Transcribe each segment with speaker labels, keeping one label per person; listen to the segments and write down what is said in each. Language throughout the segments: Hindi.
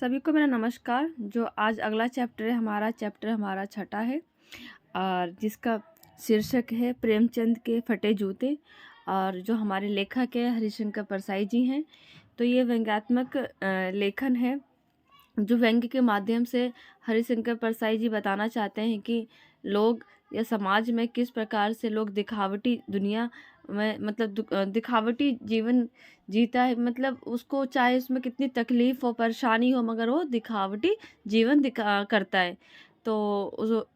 Speaker 1: सभी को मेरा नमस्कार। जो आज अगला चैप्टर है हमारा छठा है और जिसका शीर्षक है प्रेमचंद के फटे जूते। और जो हमारे लेखक है हरिशंकर परसाई जी हैं। तो ये व्यंग्यात्मक लेखन है जो व्यंग्य के माध्यम से हरिशंकर परसाई जी बताना चाहते हैं कि लोग या समाज में किस प्रकार से लोग दिखावटी दुनिया में मतलब दिखावटी जीवन जीता है। मतलब उसको चाहे उसमें कितनी तकलीफ हो परेशानी हो मगर वो दिखावटी जीवन करता है। तो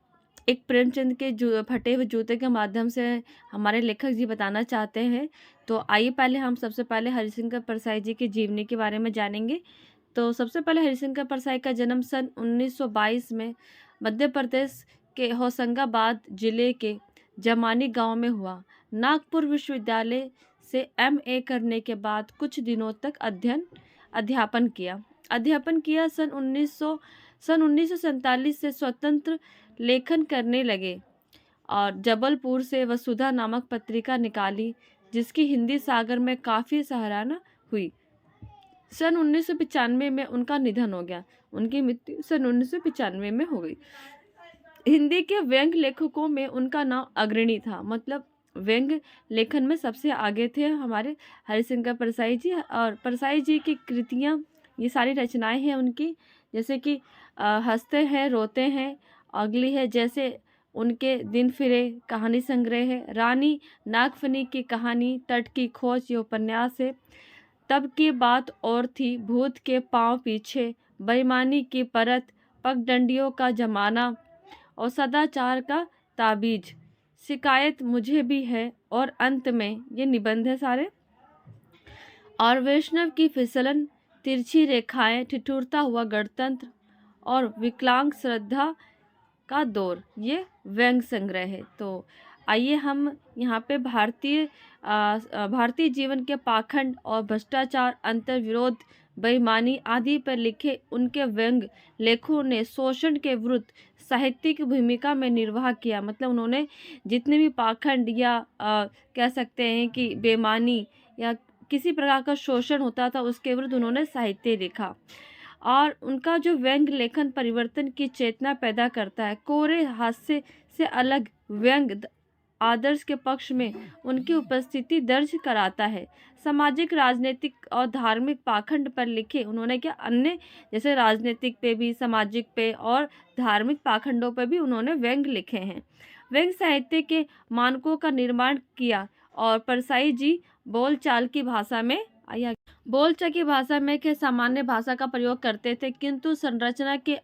Speaker 1: एक प्रेमचंद के फटे हुए जूते के माध्यम से हमारे लेखक जी बताना चाहते हैं। तो आइए पहले हम सबसे पहले हरिशंकर परसाई जी की जीवनी के बारे में जानेंगे। तो सबसे पहले हरिशंकर परसाई का जन्म सन 1922 में मध्य प्रदेश के होशंगाबाद जिले के जमानी गांव में हुआ। नागपुर विश्वविद्यालय से एमए करने के बाद कुछ दिनों तक अध्यापन किया। सन 1947 से स्वतंत्र लेखन करने लगे और जबलपुर से वसुधा नामक पत्रिका निकाली जिसकी हिंदी सागर में काफ़ी सराहना हुई। सन 1995 में उनका निधन हो गया। उनकी मृत्यु सन 1995 में हो गई। हिंदी के व्यंग्य लेखकों में उनका नाम अग्रणी था। मतलब व्यंग्य लेखन में सबसे आगे थे हमारे हरिशंकर परसाई जी। और परसाई जी की कृतियाँ ये सारी रचनाएं हैं उनकी, जैसे कि हंसते हैं रोते हैं, अगली है, जैसे उनके दिन फिरे कहानी संग्रह है, रानी नागफनी की कहानी, तट की खोज ये उपन्यास है, तब की बात और थी, भूत के पांव पीछे, बेईमानी की परत, पगडंडियों का जमाना और सदाचार का ताबीज, शिकायत मुझे भी है और अंत में ये निबंध है सारे, और वैष्णव की फिसलन, तिरछी रेखाएं, ठिठुरता हुआ गणतंत्र और विकलांग श्रद्धा का दौर, ये व्यंग संग्रह है। तो आइए हम यहाँ पे भारतीय जीवन के पाखंड और भ्रष्टाचार, अंतर्विरोध, बेईमानी आदि पर लिखे उनके व्यंग लेखों ने शोषण के विरुद्ध साहित्यिक भूमिका में निर्वाह किया। मतलब उन्होंने जितने भी पाखंड या कह सकते हैं कि बेईमानी या किसी प्रकार का शोषण होता था उसके विरुद्ध उन्होंने साहित्य लिखा। और उनका जो व्यंग लेखन परिवर्तन की चेतना पैदा करता है। कोरे हास्य से अलग व्यंग आदर्श के पक्ष में उनकी उपस्थिति दर्ज कराता है। सामाजिक, राजनीतिक और धार्मिक पाखंड पर लिखे उन्होंने क्या अन्य जैसे राजनीतिक पे भी, सामाजिक पे और धार्मिक पाखंडों पर भी उन्होंने व्यंग लिखे हैं। व्यंग साहित्य के मानकों का निर्माण किया और परसाई जी बोलचाल की भाषा में के सामान्य भाषा का प्रयोग करते थे, किंतु संरचना के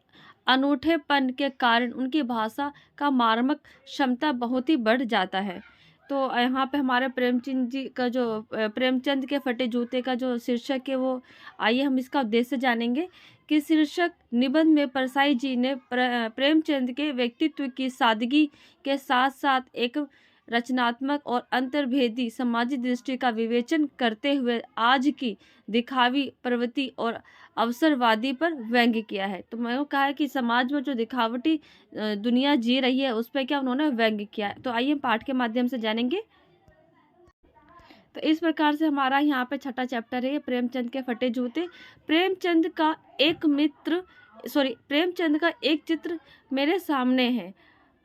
Speaker 1: अनूठेपन के कारण उनकी भाषा का मार्मक क्षमता बहुत ही बढ़ जाता है। तो यहाँ पे हमारे प्रेमचंद जी का जो प्रेमचंद के फटे जूते का जो शीर्षक है वो आइए हम इसका उद्देश्य जानेंगे। कि शीर्षक निबंध में परसाई जी ने प्रेमचंद के व्यक्तित्व की सादगी के साथ साथ एक रचनात्मक और अंतर्भेदी समाजी दृष्टि का विवेचन करते हुए आज की दिखावी प्रवृत्ति और अवसरवादी पर व्यंग्य किया है। तो मैंने कहा है कि समाज में जो दिखावटी दुनिया जी रही है उस पर क्या उन्होंने व्यंग्य किया है। तो आइए पाठ के माध्यम से जानेंगे। तो इस प्रकार से हमारा यहाँ पे छठा चैप्टर है प्रेमचंद के फटे जूते। प्रेमचंद का एक चित्र मेरे सामने है।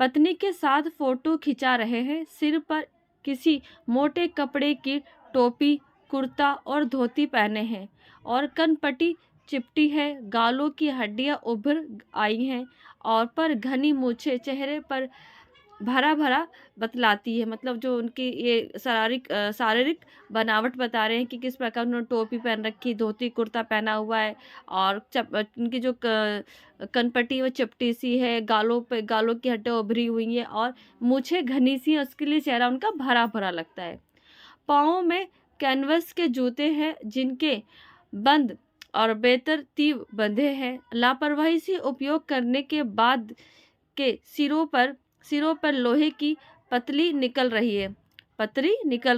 Speaker 1: पत्नी के साथ फोटो खिंचा रहे हैं, सिर पर किसी मोटे कपड़े की टोपी, कुर्ता और धोती पहने हैं और कनपट्टी चिपटी है, गालों की हड्डियां उभर आई हैं और पर घनी मूछें चेहरे पर भरा भरा बतलाती है। मतलब जो उनकी ये शारीरिक बनावट बता रहे हैं कि किस प्रकार उन्होंने टोपी पहन रखी, धोती कुर्ता पहना हुआ है और उनकी जो कनपट्टी वो चपटी सी है, गालों की हड्डियां उभरी हुई हैं और मूछें घनी सी है, उसके लिए चेहरा उनका भरा भरा लगता है। पाँव में कैनवस के जूते हैं जिनके बंद और बेतरतीब बंधे हैं। लापरवाही से उपयोग करने के बाद के सिरों पर लोहे की पतरी निकल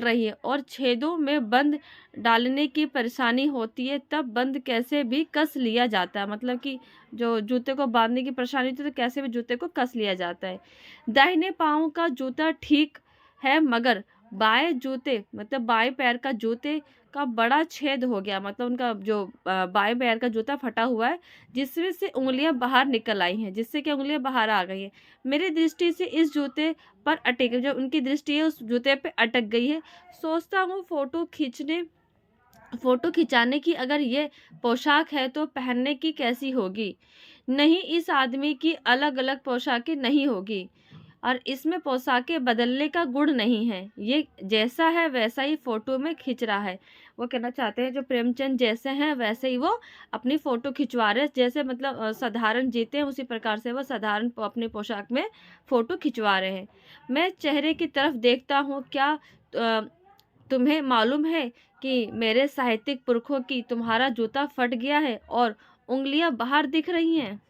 Speaker 1: रही है और छेदों में बंद डालने की परेशानी होती है, तब बंद कैसे भी कस लिया जाता है। मतलब कि जो जूते को बांधने की परेशानी होती है तो कैसे भी जूते को कस लिया जाता है। दाहिने पाँव का जूता ठीक है मगर बाएं पैर का जूते का बड़ा छेद हो गया, मतलब उनका जो बाएं पैर का जूता फटा हुआ है, जिसमें से उंगलियां बाहर निकल आई हैं, जिससे कि उंगलियां बाहर आ गई हैं। मेरी दृष्टि से इस जूते पर अटक, जो उनकी दृष्टि है उस जूते पे अटक गई है। सोचता हूँ फोटो खिंचाने की अगर ये पोशाक है तो पहनने की कैसी होगी। नहीं, इस आदमी की अलग अलग पोशाकें नहीं होगी और इसमें पोशाकें बदलने का गुण नहीं है। ये जैसा है वैसा ही फोटो में खिंच रहा है। वो कहना चाहते हैं जो प्रेमचंद जैसे हैं वैसे ही वो अपनी फोटो खिंचवा रहे हैं, जैसे मतलब साधारण जीते हैं उसी प्रकार से वो साधारण अपनी पोशाक में फोटो खिंचवा रहे हैं। मैं चेहरे की तरफ देखता हूँ, क्या अ, तुम्हें मालूम है कि मेरे साहित्यिक पुरखों की तुम्हारा जूता फट गया है और उंगलियां बाहर दिख रही हैं।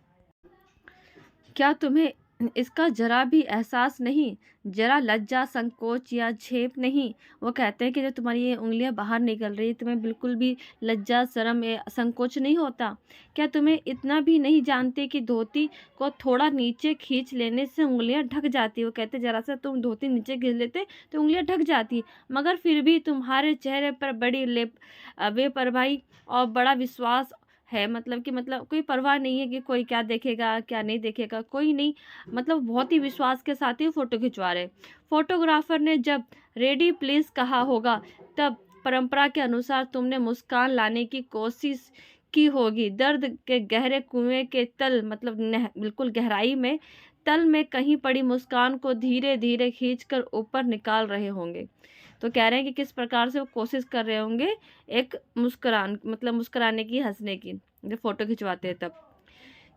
Speaker 1: क्या तुम्हें इसका जरा भी एहसास नहीं, जरा लज्जा, संकोच या झेप नहीं। वो कहते हैं कि जब तुम्हारी ये उंगलियां बाहर निकल रही, तुम्हें बिल्कुल भी लज्जा, शर्म या संकोच नहीं होता। क्या तुम्हें इतना भी नहीं जानते कि धोती को थोड़ा नीचे खींच लेने से उंगलियां ढक जाती। वो कहते जरा सा तुम धोती नीचे खींच लेते तो उंगलियां ढक जाती, मगर फिर भी तुम्हारे चेहरे पर बड़ी बेपरवाही और बड़ा विश्वास है, मतलब कि मतलब कोई परवाह नहीं है कि कोई क्या देखेगा क्या नहीं देखेगा, कोई नहीं, मतलब बहुत ही विश्वास के साथ ही फोटो खिंचवा रहे। फोटोग्राफर ने जब रेडी प्लीज कहा होगा तब परंपरा के अनुसार तुमने मुस्कान लाने की कोशिश की होगी। दर्द के गहरे कुएं के तल, मतलब बिल्कुल गहराई में, तल में कहीं पड़ी मुस्कान को धीरे धीरे खींचकर ऊपर निकाल रहे होंगे। तो कह रहे हैं कि किस प्रकार से वो कोशिश कर रहे होंगे एक मुस्कुराने की, हंसने की, जब फोटो खिंचवाते हैं तब।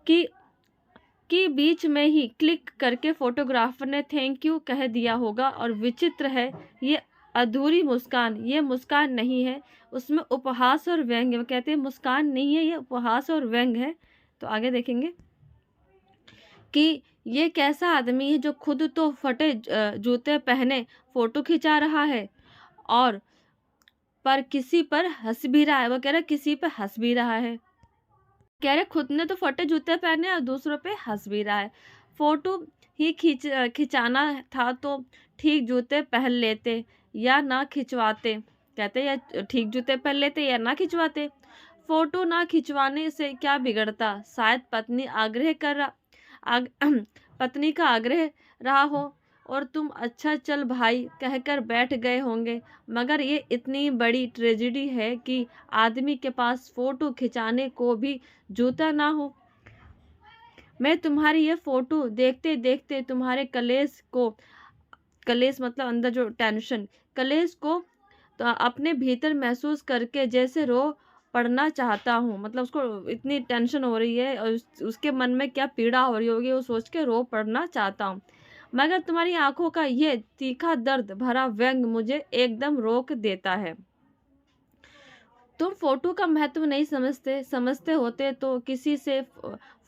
Speaker 1: कि बीच में ही क्लिक करके फोटोग्राफर ने थैंक यू कह दिया होगा। और विचित्र है, ये अधूरी मुस्कान, ये मुस्कान नहीं है, उसमें उपहास और व्यंग है। वो कहते हैं मुस्कान नहीं है, ये उपहास और व्यंग है। तो आगे देखेंगे कि ये कैसा आदमी है जो खुद तो फटे जूते पहने फोटो खिंचा रहा है और पर किसी पर हंस भी रहा है। वो कह रहा है किसी पर हंस भी रहा है, कह रहे खुद ने तो फटे जूते पहने और दूसरों पे हंस भी रहा है। फोटो ही खिंचाना था तो ठीक जूते पहन लेते या ना खिंचवाते। कहते या ठीक जूते पहन लेते या ना खिंचवाते। फोटो ना खिंचवाने से क्या बिगड़ता, शायद पत्नी आग्रह कर रहा आग, पत्नी का आग्रह रहा हो और तुम अच्छा चल भाई कहकर बैठ गए होंगे। मगर ये इतनी बड़ी ट्रेजेडी है कि आदमी के पास फोटो खिंचाने को भी जूता ना हो। मैं तुम्हारी ये फोटो देखते देखते तुम्हारे कलेश मतलब अंदर जो टेंशन, कलेश को तो अपने भीतर महसूस करके जैसे रो पड़ना चाहता हूँ। मतलब उसको इतनी टेंशन हो रही है और उसके मन में क्या पीड़ा हो रही होगी, वो सोच के रो पड़ना चाहता हूँ। मगर तुम्हारी आंखों का ये तीखा दर्द भरा व्यंग मुझे एकदम रोक देता है। तुम फोटो का महत्व नहीं समझते होते तो किसी से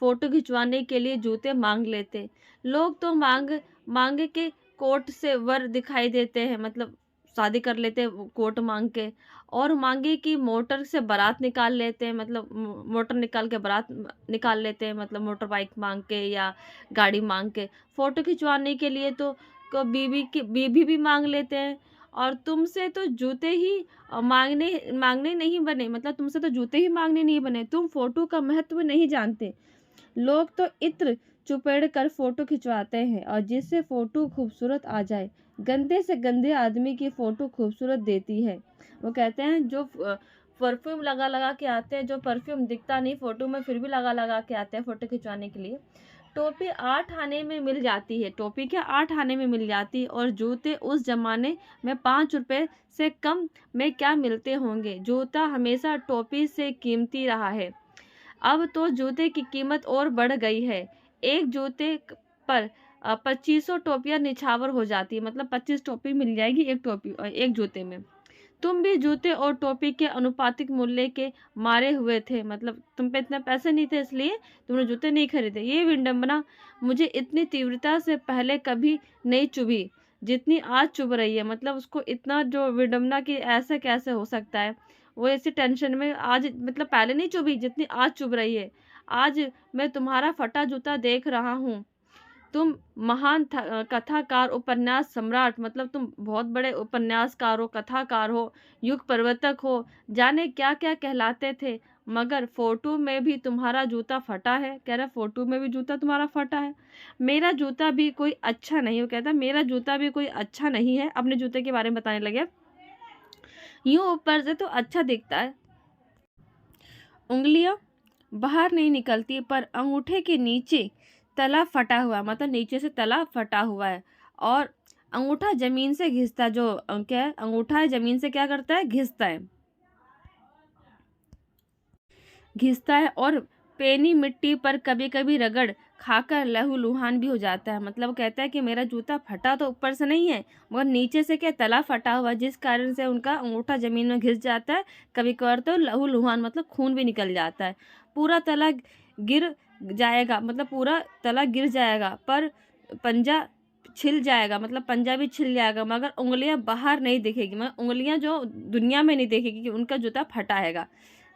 Speaker 1: फोटो खिंचवाने के लिए जूते मांग लेते। लोग तो मांग के कोट से वर दिखाई देते हैं, मतलब शादी कर लेते हैं कोट मांग के, और मांगे कि मोटर से बारात निकाल लेते हैं, मतलब मोटर निकाल के बारात निकाल लेते हैं, मतलब मोटर बाइक मांग के या गाड़ी मांग के। फोटो खिंचवाने के लिए तो बीबी भी मांग लेते हैं। और तुमसे तो जूते ही मांगने नहीं बने, मतलब तुमसे तो जूते ही मांगने नहीं बने। तुम फोटो का महत्व नहीं जानते। लोग तो इत्र चुपेड़ कर फोटो खिंचवाते हैं और जिससे फोटो खूबसूरत आ जाए, गंदे से गंदे आदमी की फोटो खूबसूरत देती है। वो कहते हैं जो परफ्यूम लगा लगा के आते हैं, जो परफ्यूम दिखता नहीं फोटो में फिर भी लगा लगा के आते हैं फोटो खिंचवाने के लिए। टोपी 8 आने में मिल जाती है, टोपी क्या 8 आने में मिल जाती है, और जूते उस जमाने में 5 रुपए से कम में क्या मिलते होंगे। जूता हमेशा टोपी से कीमती रहा है। अब तो जूते की कीमत और बढ़ गई है। एक जूते पर 2500 टोपियां निछावर हो जाती है, मतलब 25 टोपी मिल जाएगी एक जूते में। तुम भी जूते और टोपी के अनुपातिक मूल्य के मारे हुए थे, मतलब तुम पे इतने पैसे नहीं थे इसलिए तुमने जूते नहीं खरीदे। ये विडंबना मुझे इतनी तीव्रता से पहले कभी नहीं चुभी जितनी आज चुभ रही है। मतलब उसको इतना जो विडंबना की ऐसे कैसे हो सकता है, वो ऐसी टेंशन में आज, मतलब पहले नहीं चुभी जितनी आज चुभ रही है। आज मैं तुम्हारा फटा जूता देख रहा हूँ तुम महान कथाकार, उपन्यास सम्राट, मतलब तुम बहुत बड़े उपन्यासकार हो, कथाकार हो, युग प्रवर्तक हो, जाने क्या क्या कहलाते थे, मगर फोटो में भी तुम्हारा जूता फटा है। कह रहा फोटो में भी जूता तुम्हारा फटा है। मेरा जूता भी कोई अच्छा नहीं, वो कहता मेरा जूता भी कोई अच्छा नहीं है। अपने जूते के बारे में बताने लगे। यूं ऊपर से तो अच्छा दिखता है, उंगलियां बाहर नहीं निकलती, पर अंगूठे के नीचे तला फटा हुआ, मतलब नीचे से तला फटा हुआ है, और अंगूठा जमीन से घिसता, जो क्या है, अंगूठा है जमीन से क्या करता है, घिसता है, घिसता है, और पेनी मिट्टी पर कभी कभी रगड़ खाकर लहूलुहान भी हो जाता है। मतलब कहता है कि मेरा जूता फटा तो ऊपर से नहीं है, मगर नीचे से क्या तला फटा हुआ, जिस कारण से उनका अंगूठा जमीन में घिस जाता है, कभी कभार तो लहूलुहान मतलब खून भी निकल जाता है। पूरा तला गिर जाएगा, मतलब पूरा तला गिर जाएगा, पर पंजा छिल जाएगा, मतलब पंजा भी छिल जाएगा, मगर उंगलियां बाहर नहीं दिखेगी, मगर उंगलियां जो दुनिया में नहीं दिखेगी कि उनका जूता फटा हैगा।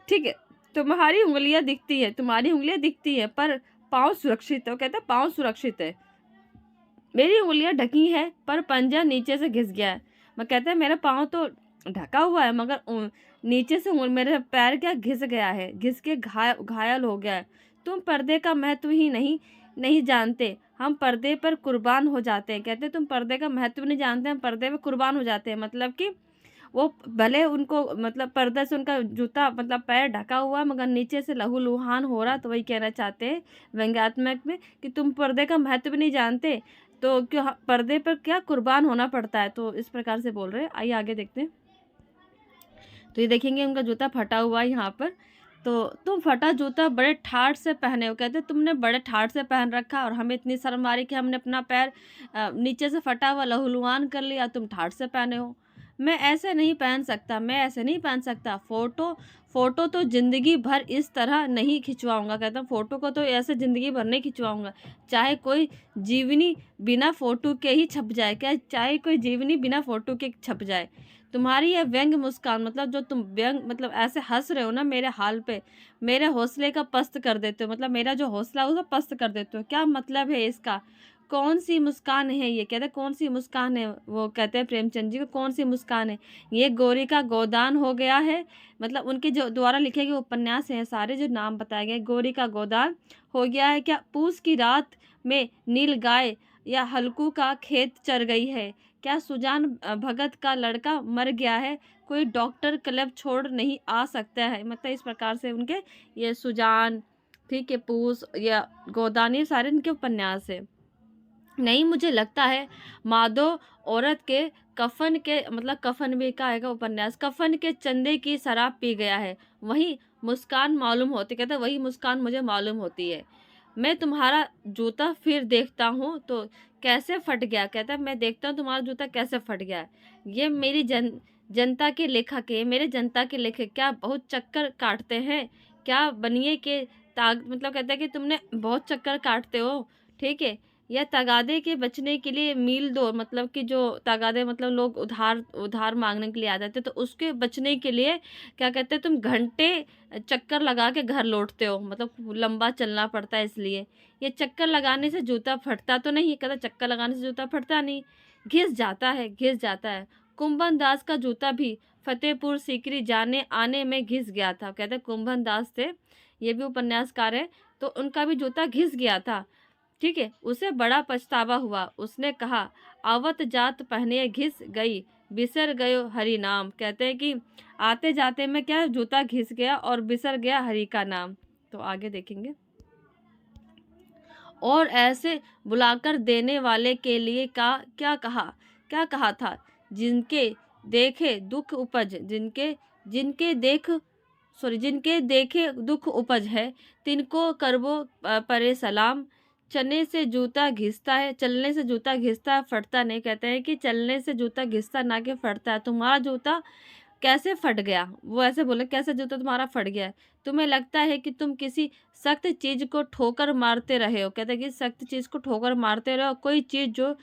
Speaker 1: ठीक है, तुम्हारी उंगलियां दिखती है, तुम्हारी उंगलियां दिखती है, पर पाँव सुरक्षित है। वो कहता है पाँव सुरक्षित है, मेरी उंगलियां ढकी है, पर पंजा नीचे से घिस गया है। मैं कहता है मेरा पाँव तो ढका हुआ है, मगर नीचे से मेरे पैर क्या घिस गया है, घिस के घायल हो गया है। तुम पर्दे का महत्व ही नहीं नहीं जानते, हम पर्दे पर कुर्बान हो जाते हैं। कहते तुम पर्दे का महत्व नहीं जानते, हम पर्दे पर कुर्बान हो जाते हैं। मतलब कि वो भले उनको, मतलब पर्दे से उनका जूता मतलब पैर ढका हुआ, मगर नीचे से लहूलुहान हो रहा, तो वही कहना चाहते हैं व्यंग्यात्मक में कि तुम पर्दे का महत्व नहीं जानते, तो क्यों पर्दे पर क्या कुर्बान होना पड़ता है। तो इस प्रकार से बोल रहे हैं। आइए आगे देखते हैं। तो ये देखेंगे उनका जूता फटा हुआ है यहाँ पर। तो तुम फटा जूता बड़े ठाठ से पहने हो। कहते तुमने बड़े ठाठ से पहन रखा, और हमें इतनी शर्म आ रही कि हमने अपना पैर नीचे से फटा हुआ लहूलुहान कर लिया, तुम ठाठ से पहने हो। मैं ऐसे नहीं पहन सकता, मैं ऐसे नहीं पहन सकता। फोटो तो जिंदगी भर इस तरह नहीं खिंचवाऊंगा। कहता हूँ फोटो को तो ऐसे जिंदगी भर नहीं खिंचवाऊंगा, चाहे कोई जीवनी बिना फोटो के ही छप जाए। क्या, चाहे कोई जीवनी बिना फोटो के छप जाए। तुम्हारी यह व्यंग मुस्कान, मतलब जो तुम व्यंग मतलब ऐसे हंस रहे हो ना मेरे हाल पे, मेरे हौसले का पस्त कर देते हो, मतलब मेरा जो हौसला है उसे पस्त कर देते हो। क्या मतलब है इसका, कौन सी मुस्कान है ये। कहते कौन सी मुस्कान है, वो कहते हैं प्रेमचंद जी को, कौन सी मुस्कान है ये, गोरी का गोदान हो गया है। मतलब उनके जो द्वारा लिखे गए उपन्यास हैं सारे, जो नाम बताए गए, गोरी का गोदान हो गया है। क्या पूस की रात में नील गाय, या हल्कू का खेत चर गई है। क्या सुजान भगत का लड़का मर गया है, कोई डॉक्टर क्लब छोड़ नहीं आ सकता है। मतलब इस प्रकार से उनके ये सुजान, ठीक है, पूस या गोदान, ये सारे इनके उपन्यास है। नहीं, मुझे लगता है माधो औरत के कफन के, मतलब कफन भी का आएगा उपन्यास, कफन के चंदे की शराब पी गया है, वही मुस्कान मालूम होती। कहता है वही मुस्कान मुझे मालूम होती है। मैं तुम्हारा जूता फिर देखता हूँ तो कैसे फट गया। कहता है मैं देखता हूँ तुम्हारा जूता कैसे फट गया है। ये मेरी जनता के लेखक है, मेरे जनता के लेखक क्या बहुत चक्कर काटते हैं, क्या बनिए के ताग, मतलब कहता है कि तुमने बहुत चक्कर काटते हो। ठीक है, या तगादे के बचने के लिए मील दो, मतलब कि जो तगादे मतलब लोग उधार उधार मांगने के लिए आ जाते, तो उसके बचने के लिए क्या कहते हैं, तुम घंटे चक्कर लगा के घर लौटते हो, मतलब लंबा चलना पड़ता है इसलिए। ये चक्कर लगाने से जूता फटता तो नहीं, कहता चक्कर लगाने से जूता फटता नहीं, घिस जाता है, घिस जाता है। कुंभन दास का जूता भी फतेहपुर सीकरी जाने आने में घिस गया था। कहते कुंभन दास थे, ये भी उपन्यासकार है, तो उनका भी जूता घिस गया था। ठीक है, उसे बड़ा पछतावा हुआ। उसने कहा आवत जात पहने घिस गई, बिसर गयो हरि नाम। कहते हैं कि आते जाते में क्या जूता घिस गया और बिसर गया हरि का नाम। तो आगे देखेंगे। और ऐसे बुलाकर देने वाले के लिए क्या कहा था, जिनके देखे दुख उपज, जिनके देखे दुख उपज है, तिनको करबो परे सलाम। चलने से जूता घिसता है फटता नहीं। कहते हैं कि चलने से जूता घिसता ना कि फटता है। तुम्हारा जूता कैसे फट गया, वो ऐसे बोले कैसे जूता तुम्हारा फट गया है। तुम्हें लगता है कि तुम किसी सख्त चीज को ठोकर मारते रहे हो। कहते हैं कि सख्त चीज को ठोकर मारते रहे हो, कोई चीज जो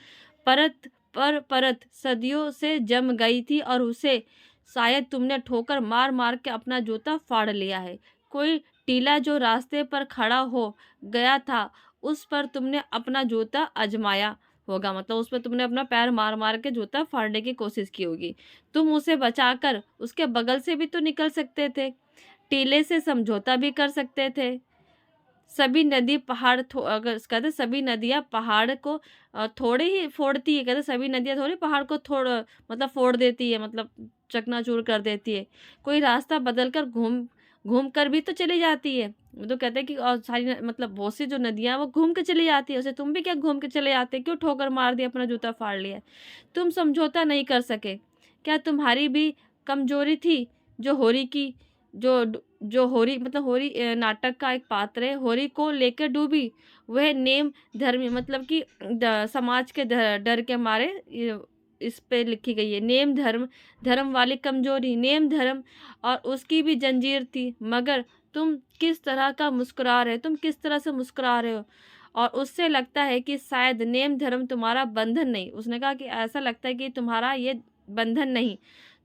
Speaker 1: परत सदियों से जम गई थी, और उसे शायद तुमने ठोकर मार मार के अपना जूता फाड़ लिया है। कोई टीला जो रास्ते पर खड़ा हो गया था, उस पर तुमने अपना जूता आजमाया होगा, मतलब उस पर तुमने अपना पैर मार मार के जूता फाड़ने की कोशिश की होगी। तुम उसे बचाकर उसके बगल से भी तो निकल सकते थे, टीले से समझौता भी कर सकते थे। सभी नदी पहाड़ अगर कहते सभी नदियाँ पहाड़ को थोड़े ही फोड़ती है, कहते सभी नदियाँ थोड़ी पहाड़ को मतलब फोड़ देती है, मतलब चकनाचूर कर देती है। कोई रास्ता बदल कर घूम घूम कर भी तो चली जाती है। वो तो कहते हैं कि और सारी मतलब बहुत सी जो नदियाँ वो घूम के चली जाती है, उसे तुम भी क्या घूम के चले जाते, क्यों ठोकर मार दिया, अपना जूता फाड़ लिया। तुम समझौता नहीं कर सके, क्या तुम्हारी भी कमजोरी थी? जो होरी की जो जो होरी मतलब होरी नाटक का एक पात्र है, होरी को लेकर डूबी। वह नेम धर्मी मतलब कि समाज के डर के मारे इस पे लिखी गई है। नेम धर्म धर्म वाली कमजोरी, नेम धर्म और उसकी भी जंजीर थी। मगर तुम किस तरह का मुस्कुरा रहे, तुम किस तरह से मुस्कुरा रहे हो, और उससे लगता है कि शायद नेम धर्म तुम्हारा बंधन नहीं। उसने कहा कि ऐसा लगता है कि तुम्हारा ये बंधन नहीं,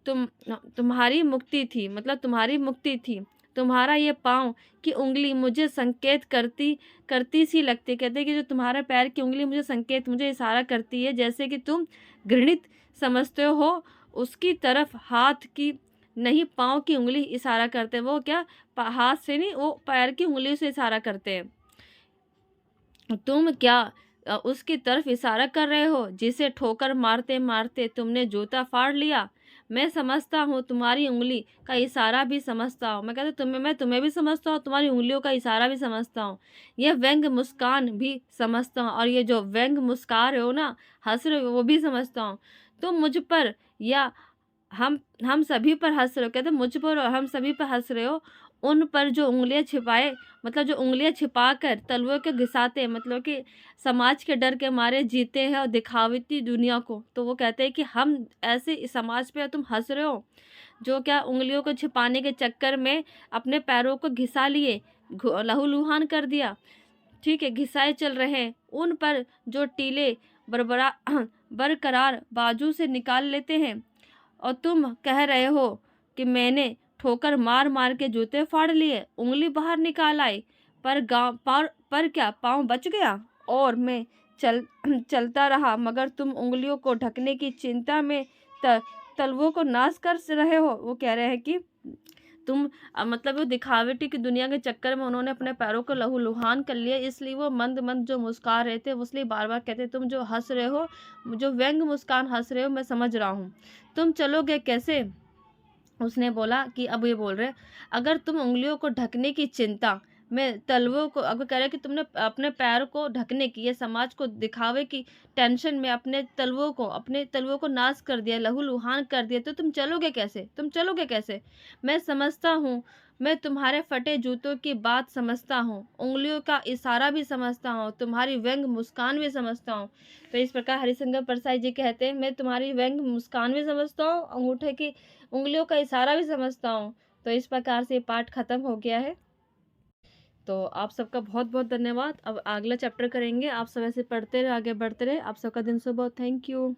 Speaker 1: तुम्हारी मुक्ति थी, मतलब तुम्हारी मुक्ति थी। तुम्हारा ये पाँव की उंगली मुझे संकेत करती करती सी लगती, कहते हैं कि जो तुम्हारे पैर की उंगली मुझे संकेत, मुझे इशारा करती है, जैसे कि तुम घृणित समझते हो उसकी तरफ। हाथ की नहीं, पाँव की उंगली इशारा करते हैं। वो क्या, हाथ से नहीं, वो पैर की उंगली से इशारा करते हैं। तुम क्या उसकी तरफ इशारा कर रहे हो जिसे ठोकर मारते मारते तुमने जूता फाड़ लिया? मैं समझता हूँ, तुम्हारी उंगली का इशारा भी समझता हूँ। मैं कहता मैं तुम्हें भी समझता हूँ, तुम्हारी उंगलियों का इशारा भी समझता हूँ, यह व्यंग मुस्कान भी समझता हूँ, और ये जो व्यंग मुस्कुरा रहे हो ना, हंस रहे हो, वो भी समझता हूँ। तुम मुझ पर या हम सभी पर हंस रहे हो, कहते मुझ पर और हम सभी पर हंस रहे हो। उन पर जो उंगलियां छिपाए, मतलब जो उंगलियां छिपा कर तलवों के घिसाते, मतलब कि समाज के डर के मारे जीते हैं और दिखावती दुनिया को। तो वो कहते हैं कि हम ऐसे इस समाज पे तुम हंस रहे हो जो क्या उंगलियों को छिपाने के चक्कर में अपने पैरों को घिसा लिए, लहूलुहान कर दिया। ठीक है, घिसाए चल रहे हैं। उन पर जो टीले बरबरा बरकरार बाजू से निकाल लेते हैं, और तुम कह रहे हो कि मैंने ठोकर मार मार के जूते फाड़ लिए, उंगली बाहर निकाल आई, पर क्या पाँव बच गया और मैं चलता रहा, मगर तुम उंगलियों को ढकने की चिंता में तलवों को नाश कर रहे हो। वो कह रहे हैं कि तुम मतलब वो दिखावटी की दुनिया के चक्कर में उन्होंने अपने पैरों को लहूलुहान कर लिया, इसलिए वो मंद मंद जो मुस्कुरा रहे थे, इसलिए बार बार कहते तुम जो हंस रहे हो, जो व्यंग मुस्कान हंस रहे हो, मैं समझ रहा हूँ। तुम चलोगे कैसे? उसने बोला कि अब ये बोल रहे, अगर तुम उंगलियों को ढकने की चिंता में तलवों को, अगर कह रहे कि तुमने अपने पैर को ढकने की या समाज को दिखावे की टेंशन में अपने तलवों को नाश कर दिया, लहूलुहान कर दिया, तो तुम चलोगे कैसे? तुम चलोगे कैसे? मैं समझता हूँ, मैं तुम्हारे फटे जूतों की बात समझता हूँ, उंगलियों का इशारा भी समझता हूँ, तुम्हारी व्यंग मुस्कान भी समझता हूँ। तो इस प्रकार हरिशंकर परसाई जी कहते हैं, मैं तुम्हारी व्यंग मुस्कान भी समझता हूँ, अंगूठे की उंगलियों का इशारा भी समझता हूँ। तो इस प्रकार से पाठ खत्म हो गया है। तो आप सबका बहुत बहुत धन्यवाद। अब अगला चैप्टर करेंगे। आप सब ऐसे पढ़ते रहे, आगे बढ़ते रहे। आप सबका दिन शुभ हो। Thank you.